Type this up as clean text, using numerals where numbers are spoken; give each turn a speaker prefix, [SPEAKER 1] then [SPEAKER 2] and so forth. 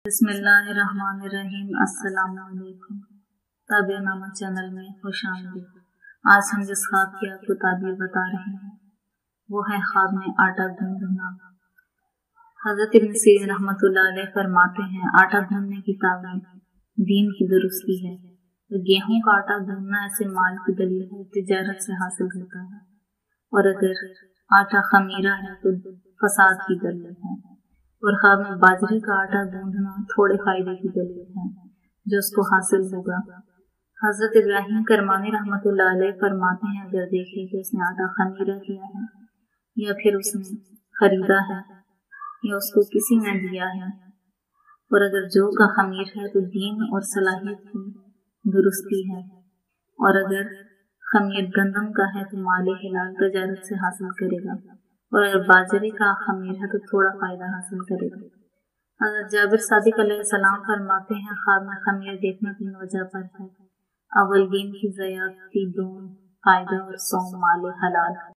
[SPEAKER 1] بسم اللہ الرحمن الرحیم۔ السلام علیکم۔ تعبیر نامہ چینل میں خوش آمدید۔ آج ہم جس خواب کی آپ کو تعبیر بتا رہے ہیں وہ ہے خواب میں آٹا گوندھنا۔ حضرت ابن سیرین رحمۃ اللہ علیہ فرماتے ہیں آٹا گوندھنے کی تعبیر دین کی درستی ہے۔ گیہوں کا آٹا گوندھنا ایسے مال کی دلیل ہے تجارت سے حاصل ہوتا ہے، اور اگر آٹا خمیرہ ہے تو فساد کی دلیل ہے، اور خواب میں باجرے کا آٹا گوندھنا تھوڑے فائدے کی دلیل ہے جو اس کو حاصل ہوگا۔ حضرت ابراہیم کرمانی رحمۃ اللہ علیہ فرماتے ہیں اگر دیکھے کہ اس نے آٹا خمیرہ کیا ہے یا پھر اس نے خریدا ہے یا اس کو کسی نے دیا ہے، اور اگر جو کا خمیر ہے تو دین اور صلاحیت کی درستی ہے، اور اگر خمیر گندم کا ہے تو مال حلال تجارت سے حاصل کرے گا، اور اگر باجرے کا خمیر ہے تو تھوڑا فائدہ حاصل کرے گا۔ حضرت جابر صادق علیہ السلام فرماتے ہیں خواب میں خمیر دیکھنا 3 وجہ پر ہے۔ اول دین کی زیادتی، دوم فائدہ، اور سوم مال حلال۔